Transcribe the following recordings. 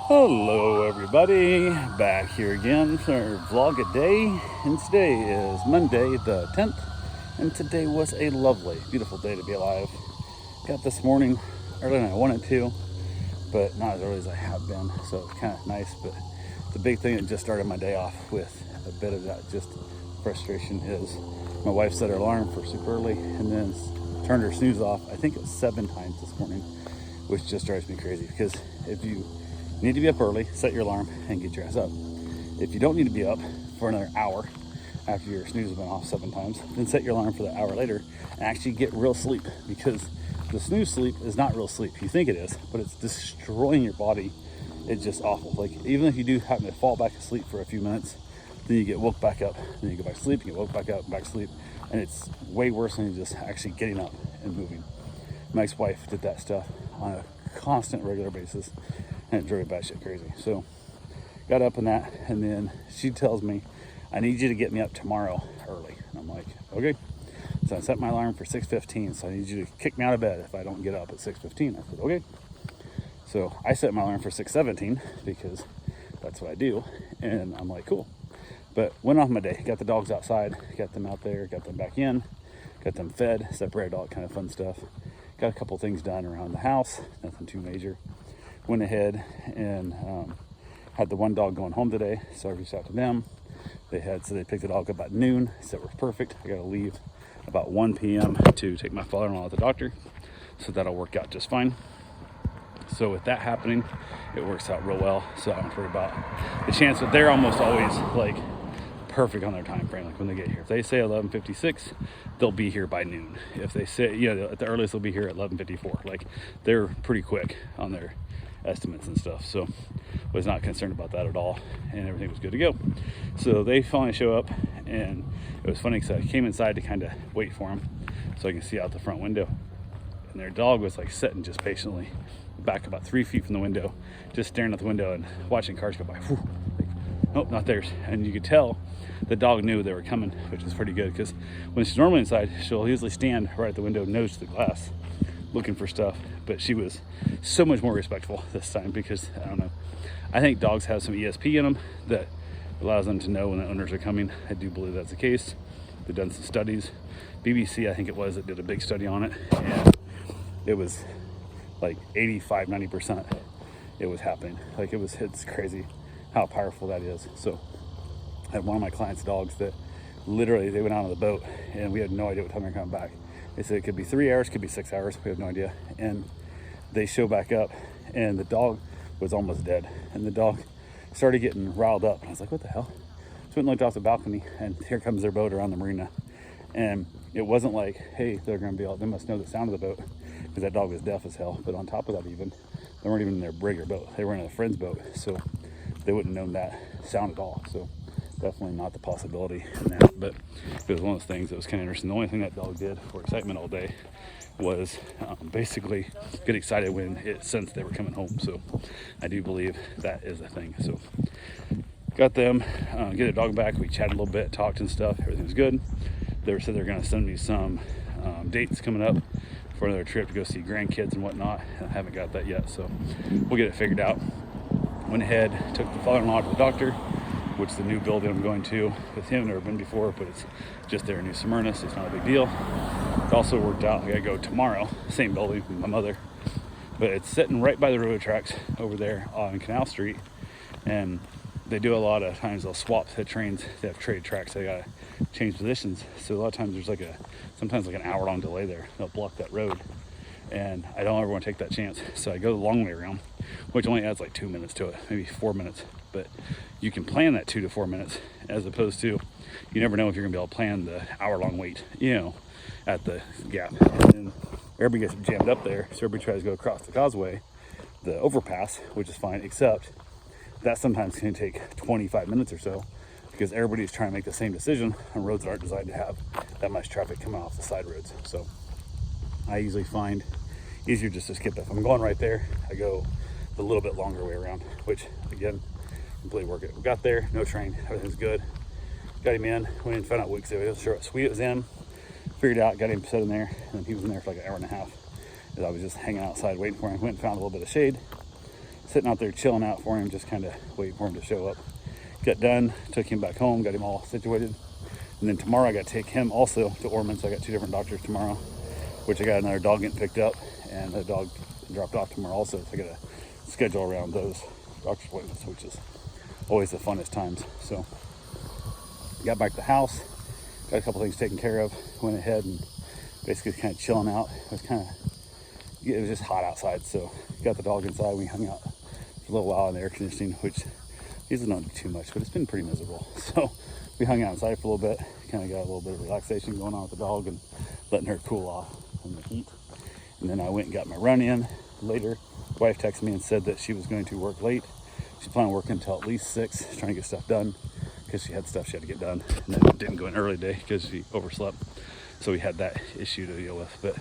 Hello everybody, back here again for our vlog a day, and today is Monday the 10th, and today was a lovely, beautiful day to be alive. Got this morning earlier than I wanted to, but not as early as I have been, so it's kind of nice. But the big thing that just started my day off with a bit of that just frustration is my wife set her alarm for super early and then turned her snooze off, I think it was 7 times this morning, which just drives me crazy, because if you need to be up early, set your alarm and get your ass up. If you don't need to be up for another hour after your snooze has been off 7 times, then set your alarm for the hour later and actually get real sleep, because the snooze sleep is not real sleep. You think it is, but it's destroying your body. It's just awful. Like, even if you do happen to fall back asleep for a few minutes, then you get woke back up, then you go back to sleep, you get woke back up, back to sleep, and it's way worse than just actually getting up and moving. My ex-wife did that stuff on a constant, regular basis, and it drove me batshit crazy. So got up in that, and then she tells me, I need you to get me up tomorrow early. And I'm like, okay. So I set my alarm for 6:15, so I need you to kick me out of bed if I don't get up at 6:15. I said, okay. So I set my alarm for 6:17 because that's what I do, and I'm like, cool. But went off my day, got the dogs outside, got them out there, got them back in, got them fed, separated, all that kind of fun stuff. Got a couple things done around the house, nothing too major. Went ahead and had the one dog going home today, so I reached out to them. They picked the dog up about noon, so it was perfect. I got to leave about 1 p.m. to take my father-in-law to the doctor, so that'll work out just fine. So with that happening, it works out real well, so I don't worry about the chance that they're almost always like perfect on their time frame. Like when they get here, if they say 11:56, they'll be here by noon. If they say, at the earliest they'll be here at 11:54. Like, they're pretty quick on their estimates and stuff, so was not concerned about that at all, and everything was good to go. So they finally show up, and it was funny because I came inside to kind of wait for them so I can see out the front window, and their dog was like sitting just patiently back about 3 feet from the window, just staring at the window and watching cars go by. Whew, like, nope, not theirs. And you could tell the dog knew they were coming, which is pretty good, because when she's normally inside, she'll usually stand right at the window, nose to the glass, looking for stuff. But she was so much more respectful this time, because I don't know, I think dogs have some ESP in them that allows them to know when the owners are coming. I do believe that's the case. They've done some studies. BBC, I think it was, that did a big study on it, and it was like 85-90% it was happening. Like, it's crazy how powerful that is. So I had one of my clients' dogs that literally, they went out on the boat and we had no idea what time they're coming back. They said it could be 3 hours, could be 6 hours, we have no idea. And they show back up, and the dog was almost dead, and the dog started getting riled up, and I was like, what the hell? So went and looked off the balcony, and here comes their boat around the marina. And it wasn't like, hey, they're gonna be all, they must know the sound of the boat, because that dog was deaf as hell. But on top of that, even, they weren't even in their brig or boat, they were in a friend's boat, so they wouldn't have known that sound at all. So definitely not the possibility in that. But it was one of those things that was kind of interesting. The only thing that dog did for excitement all day was basically get excited when it sensed they were coming home. So I do believe that is a thing. So got them, get the dog back. We chatted a little bit, talked and stuff. Everything was good. They said they're going to send me some dates coming up for another trip to go see grandkids and whatnot. I haven't got that yet, so we'll get it figured out. Went ahead, took the father-in-law to the doctor, which is the new building I'm going to with him. Never been before, but it's just there in New Smyrna, so it's not a big deal. It also worked out. I gotta go tomorrow, same building with my mother, but it's sitting right by the railroad tracks over there on Canal Street. And they do a lot of times, they'll swap the trains. They have trade tracks, they gotta change positions. So a lot of times there's sometimes an hour-long delay there. They'll block that road, and I don't ever want to take that chance. So I go the long way around, which only adds like 2 minutes to it, maybe 4 minutes. But you can plan that 2 to 4 minutes, as opposed to, you never know if you're gonna be able to plan the hour-long wait, at the gap. And then everybody gets jammed up there, so everybody tries to go across the causeway, the overpass, which is fine, except that sometimes can take 25 minutes or so, because everybody's trying to make the same decision on roads that aren't designed to have that much traffic coming off the side roads. So I usually find easier just to skip it. If I'm going right there, I go the little bit longer way around, which again, completely work it. We got there, no train, everything's good. Got him in, went in, found out weeks ago, he was sure what suite it was in, figured out, got him set in there, and he was in there for like an hour and a half, as I was just hanging outside waiting for him. Went and found a little bit of shade, sitting out there chilling out for him, just kind of waiting for him to show up. Got done, took him back home, got him all situated. And then tomorrow I got to take him also to Ormond. So I got 2 different doctors tomorrow, which I got another dog getting picked up and a dog dropped off tomorrow also. So I got to schedule around those doctor's appointments, which is always the funnest times. So got back to the house, got a couple things taken care of, went ahead and basically kind of chilling out. It was just hot outside, so got the dog inside. We hung out for a little while in the air conditioning, which usually don't do too much, but it's been pretty miserable. So we hung out inside for a little bit, kind of got a little bit of relaxation going on with the dog and letting her cool off from the heat. And then I went and got my run in later. Wife texted me and said that she was going to work late. She's planning on working until at least 6, trying to get stuff done because she had stuff she had to get done, and then didn't go in early today because she overslept. So we had that issue to deal with, but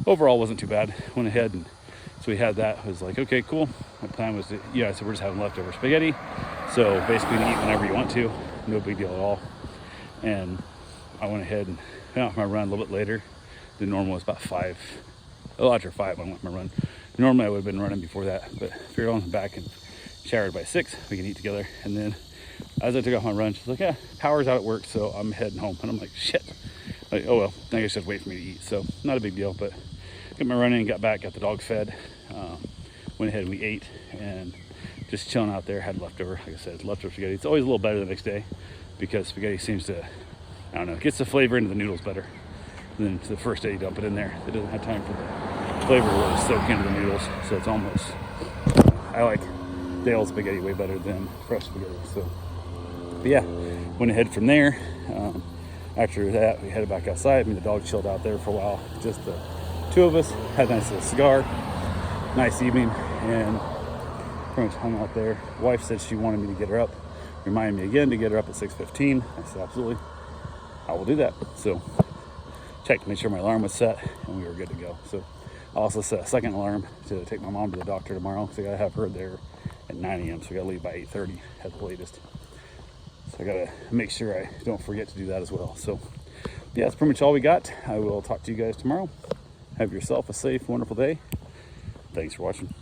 overall wasn't too bad. Went ahead and so we had that. I was like, okay, cool. My plan was to, I said we're just having leftover spaghetti, so basically you can eat whenever you want to, no big deal at all. And I went ahead and went off my run a little bit later. The normal was about 5. After 5 I went my run. Normally I would have been running before that, but figured on back and showered by 6, we can eat together. And then as I took off my run, she's like, yeah, power's out at work, so I'm heading home. And I'm like, shit. Like, oh well, I guess just wait for me to eat. So not a big deal, but got my run in, got back, got the dog fed, went ahead and we ate and just chilling out there. Had leftover, like I said, leftover spaghetti. It's always a little better the next day because spaghetti seems to, I don't know, it gets the flavor into the noodles better than the first day you dump it in there. It doesn't have time for the flavor to really soak into the noodles. So it's almost, I like day-old spaghetti way better than fresh spaghetti. So, but yeah, went ahead from there. After that, we headed back outside. The dog chilled out there for a while. Just the 2 of us, had a nice little cigar, nice evening, and pretty much hung out there. Wife said she wanted me to get her up, reminded me again to get her up at 6:15. I said, absolutely, I will do that. So checked to make sure my alarm was set, and we were good to go. So I also set a second alarm to take my mom to the doctor tomorrow, because I gotta have her there at 9 a.m. So I gotta leave by 8:30 at the latest. So I gotta make sure I don't forget to do that as well. So yeah, that's pretty much all we got. I will talk to you guys tomorrow. Have yourself a safe, wonderful day. Thanks for watching.